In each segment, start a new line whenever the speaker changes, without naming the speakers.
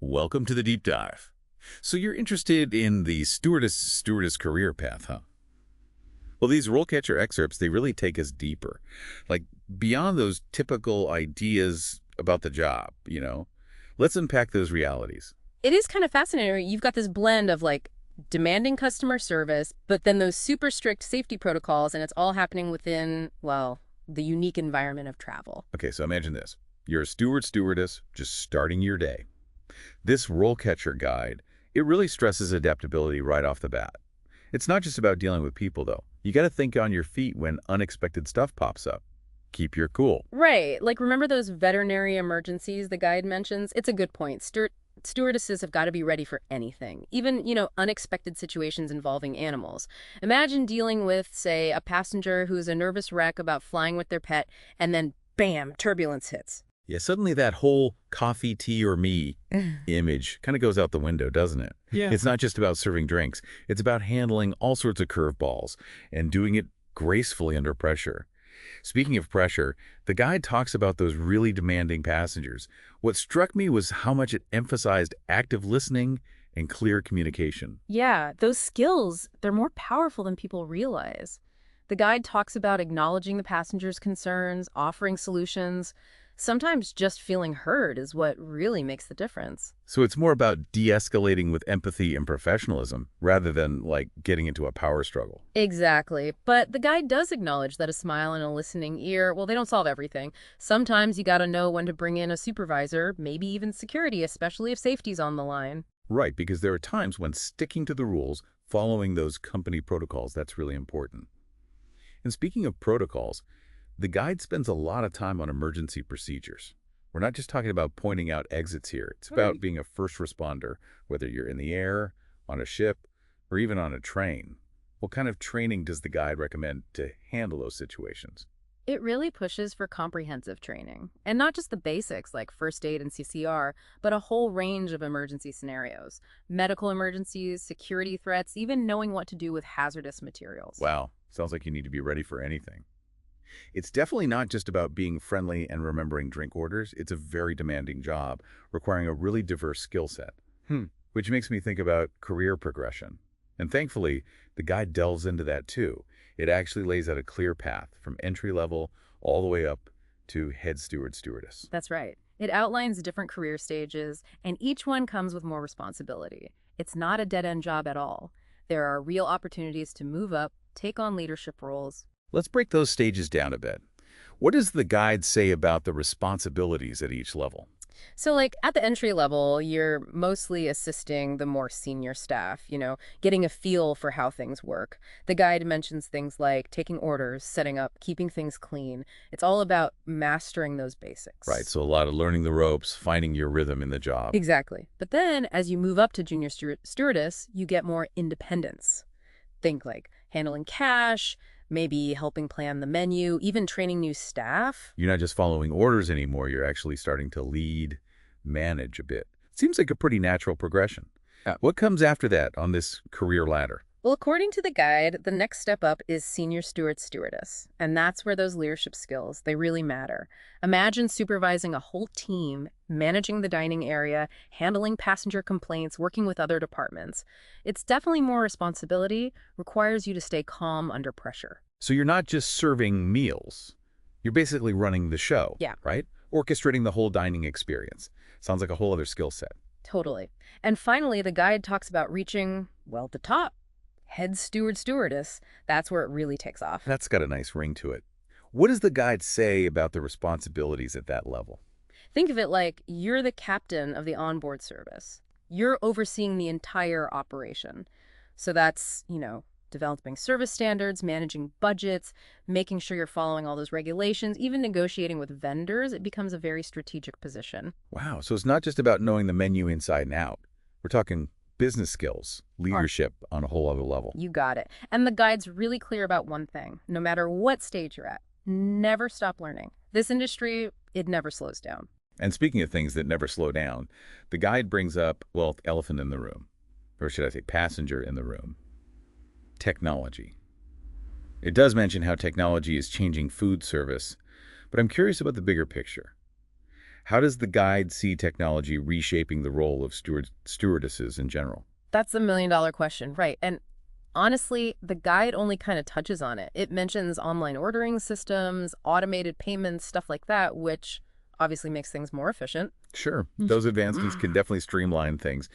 Welcome to the deep dive. So you're interested in the stewardess career path, huh? Well, these RoleCatcher excerpts, they really take us deeper. Like, beyond those typical ideas about the job. Let's unpack those realities.
It is kind of fascinating. You've got this blend of demanding customer service, but then those super strict safety protocols, and it's all happening within, well, the unique environment of travel.
Okay, so imagine this. You're a stewardess just starting your day. This RoleCatcher guide, it really stresses adaptability right off the bat. It's not just about dealing with people, though. You got to think on your feet when unexpected stuff pops up. Keep your cool.
Right. Remember those veterinary emergencies the guide mentions? It's a good point. Stewardesses have got to be ready for anything, even, unexpected situations involving animals. Imagine dealing with, say, a passenger who's a nervous wreck about flying with their pet, and then, bam, turbulence hits.
Yeah, suddenly that whole coffee, tea, or me image kind of goes out the window, doesn't it?
Yeah.
It's not just about serving drinks. It's about handling all sorts of curveballs and doing it gracefully under pressure. Speaking of pressure, the guide talks about those really demanding passengers. What struck me was how much it emphasized active listening and clear communication.
Yeah, those skills, they're more powerful than people realize. The guide talks about acknowledging the passenger's concerns, offering solutions. Sometimes just feeling heard is what really makes the difference.
So it's more about de-escalating with empathy and professionalism rather than, getting into a power struggle.
Exactly. But the guide does acknowledge that a smile and a listening ear, well, they don't solve everything. Sometimes you got to know when to bring in a supervisor, maybe even security, especially if safety's on the line.
Right, because there are times when sticking to the rules, following those company protocols, that's really important. And speaking of protocols, the guide spends a lot of time on emergency procedures. We're not just talking about pointing out exits here. It's about being a first responder, whether you're in the air, on a ship, or even on a train. What kind of training does the guide recommend to handle those situations?
It really pushes for comprehensive training, and not just the basics like first aid and CCR, but a whole range of emergency scenarios. Medical emergencies, security threats, even knowing what to do with hazardous materials.
Wow, sounds like you need to be ready for anything. It's definitely not just about being friendly and remembering drink orders. It's a very demanding job, requiring a really diverse skill set. Which makes me think about career progression. And thankfully, the guide delves into that too. It actually lays out a clear path from entry level all the way up to head stewardess.
That's right. It outlines different career stages, and each one comes with more responsibility. It's not a dead-end job at all. There are real opportunities to move up, take on leadership roles.
Let's break those stages down a bit. What does the guide say about the responsibilities at each level?
So at the entry level, you're mostly assisting the more senior staff, getting a feel for how things work. The guide mentions things like taking orders, setting up, keeping things clean. It's all about mastering those basics.
Right, so a lot of learning the ropes, finding your rhythm in the job.
Exactly. But then as you move up to junior stewardess, you get more independence. Think handling cash, maybe helping plan the menu, even training new staff.
You're not just following orders anymore. You're actually starting to lead, manage a bit. Seems like a pretty natural progression. What comes after that on this career ladder?
Well, according to the guide, the next step up is senior stewardess. And that's where those leadership skills, they really matter. Imagine supervising a whole team, managing the dining area, handling passenger complaints, working with other departments. It's definitely more responsibility, requires you to stay calm under pressure.
So you're not just serving meals. You're basically running the show,
Yeah.
right? Orchestrating the whole dining experience. Sounds like a whole other skill set.
Totally. And finally, the guide talks about reaching, well, the top. Head stewardess, that's where it really takes off.
That's got a nice ring to it. What does the guide say about the responsibilities at that level?
Think of it like you're the captain of the onboard service. You're overseeing the entire operation. So that's, developing service standards, managing budgets, making sure you're following all those regulations, even negotiating with vendors. It becomes a very strategic position.
Wow, so it's not just about knowing the menu inside and out. We're talking business skills, leadership on a whole other level.
You got it. And the guide's really clear about one thing. No matter what stage you're at, never stop learning. This industry, it never slows down.
And speaking of things that never slow down, the guide brings up, well, elephant in the room. Or should I say passenger in the room? Technology. It does mention how technology is changing food service, but I'm curious about the bigger picture. How does the guide see technology reshaping the role of stewardesses in general?
That's the million-dollar question, right? And honestly, the guide only kind of touches on it. It mentions online ordering systems, automated payments, stuff like that, which obviously makes things more efficient.
Sure, those advancements can definitely streamline things.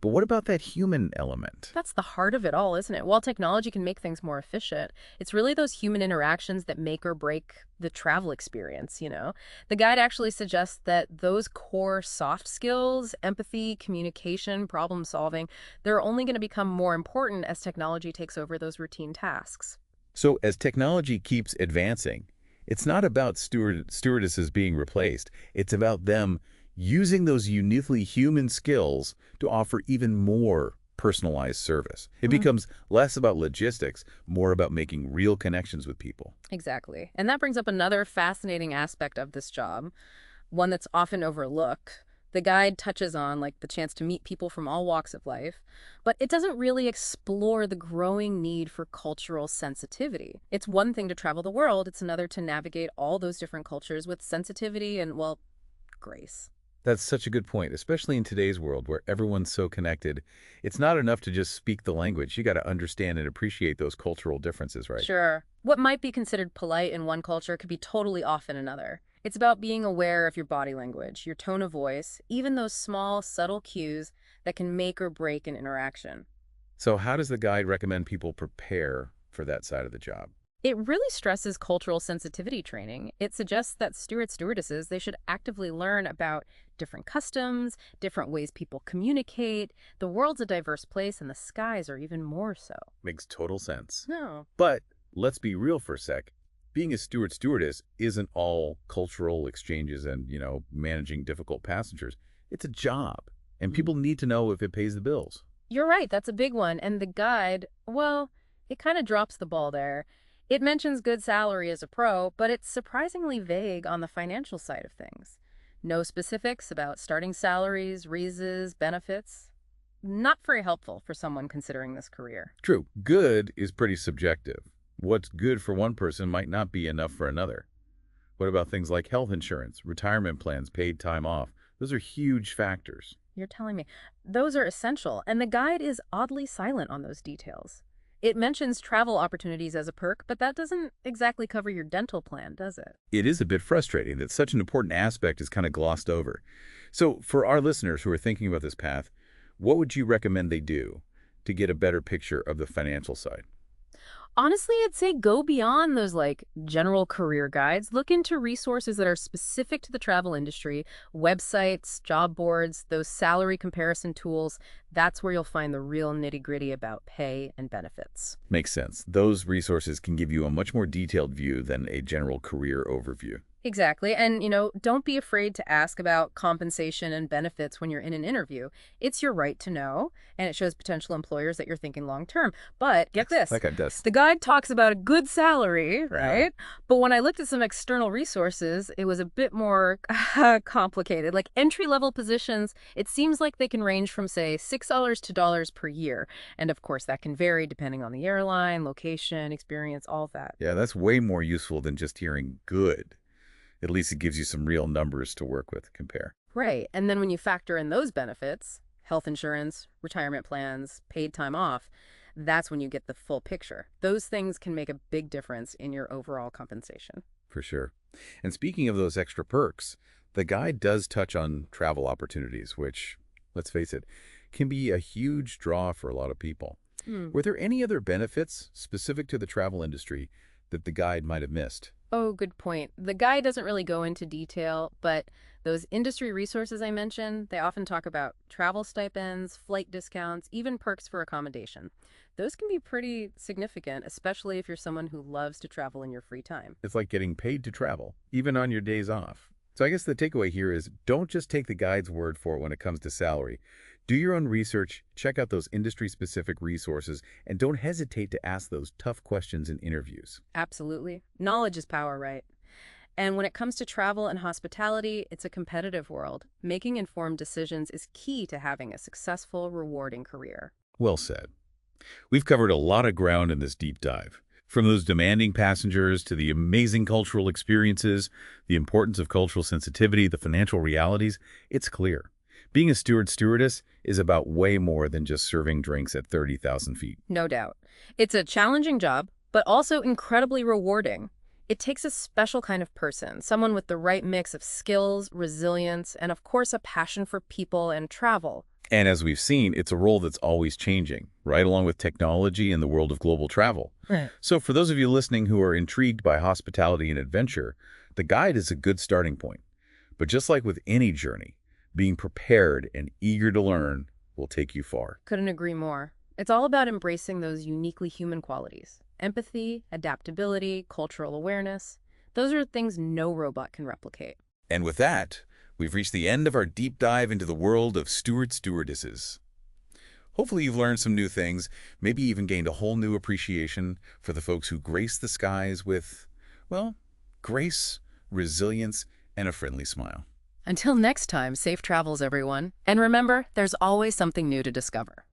But what about that human element?
That's the heart of it all, isn't it? While technology can make things more efficient, it's really those human interactions that make or break the travel experience. The guide actually suggests that those core soft skills, empathy, communication, problem solving, they're only going to become more important as technology takes over those routine tasks.
So as technology keeps advancing, it's not about stewardesses being replaced. It's about them using those uniquely human skills to offer even more personalized service. It becomes less about logistics, more about making real connections with people.
Exactly. And that brings up another fascinating aspect of this job, one that's often overlooked. The guide touches on like the chance to meet people from all walks of life, but it doesn't really explore the growing need for cultural sensitivity. It's one thing to travel the world, it's another to navigate all those different cultures with sensitivity and, well, grace.
That's such a good point, especially in today's world where everyone's so connected. It's not enough to just speak the language. You got to understand and appreciate those cultural differences, right?
Sure. What might be considered polite in one culture could be totally off in another. It's about being aware of your body language, your tone of voice, even those small, subtle cues that can make or break an interaction.
So how does the guide recommend people prepare for that side of the job?
It really stresses cultural sensitivity training. It suggests that stewardesses, they should actively learn about different customs, different ways people communicate. The world's a diverse place, and the skies are even more so.
Makes total sense.
No.
But let's be real for a sec. Being a stewardess isn't all cultural exchanges and, managing difficult passengers. It's a job, and people need to know if it pays the bills.
You're right, that's a big one. And the guide, well, it kind of drops the ball there. It mentions good salary as a pro, but it's surprisingly vague on the financial side of things. No specifics about starting salaries, raises, benefits. Not very helpful for someone considering this career.
True, good is pretty subjective. What's good for one person might not be enough for another. What about things like health insurance, retirement plans, paid time off? Those are huge factors.
You're telling me. Those are essential, and the guide is oddly silent on those details. It mentions travel opportunities as a perk, but that doesn't exactly cover your dental plan, does it?
It is a bit frustrating that such an important aspect is kind of glossed over. So for our listeners who are thinking about this path, what would you recommend they do to get a better picture of the financial side?
Honestly, I'd say go beyond those general career guides. Look into resources that are specific to the travel industry, websites, job boards, those salary comparison tools. That's where you'll find the real nitty-gritty about pay and benefits.
Makes sense. Those resources can give you a much more detailed view than a general career overview.
Exactly. And, don't be afraid to ask about compensation and benefits when you're in an interview. It's your right to know, and it shows potential employers that you're thinking long term. But get this.
Like I does.
The guide talks about a good salary, right? But when I looked at some external resources, it was a bit more complicated. Like entry-level positions, it seems like they can range from, say, $6 to dollars per year. And of course, that can vary depending on the airline, location, experience, all of that.
Yeah, that's way more useful than just hearing good. At least it gives you some real numbers to work with, compare.
Right. And then when you factor in those benefits, health insurance, retirement plans, paid time off, that's when you get the full picture. Those things can make a big difference in your overall compensation.
For sure. And speaking of those extra perks, the guide does touch on travel opportunities, which, let's face it, can be a huge draw for a lot of people. Were there any other benefits specific to the travel industry that the guide might have missed?
Oh, good point. The guide doesn't really go into detail, but those industry resources I mentioned, they often talk about travel stipends, flight discounts, even perks for accommodation. Those can be pretty significant, especially if you're someone who loves to travel in your free time.
It's like getting paid to travel, even on your days off. So I guess the takeaway here is don't just take the guide's word for it when it comes to salary. Do your own research, check out those industry-specific resources, and don't hesitate to ask those tough questions in interviews.
Absolutely. Knowledge is power, right? And when it comes to travel and hospitality, it's a competitive world. Making informed decisions is key to having a successful, rewarding career.
Well said. We've covered a lot of ground in this deep dive. From those demanding passengers to the amazing cultural experiences, the importance of cultural sensitivity, the financial realities, it's clear. Being a steward-stewardess is about way more than just serving drinks at 30,000 feet.
No doubt. It's a challenging job, but also incredibly rewarding. It takes a special kind of person, someone with the right mix of skills, resilience, and of course a passion for people and travel.
And as we've seen, it's a role that's always changing, right along with technology and the world of global travel.
Right.
So for those of you listening who are intrigued by hospitality and adventure, the guide is a good starting point. But just like with any journey, being prepared and eager to learn will take you far.
Couldn't agree more. It's all about embracing those uniquely human qualities. Empathy, adaptability, cultural awareness. Those are things no robot can replicate.
And with that, we've reached the end of our deep dive into the world of steward-stewardesses. Hopefully you've learned some new things, maybe even gained a whole new appreciation for the folks who grace the skies with, well, grace, resilience, and a friendly smile.
Until next time, safe travels, everyone. And remember, there's always something new to discover.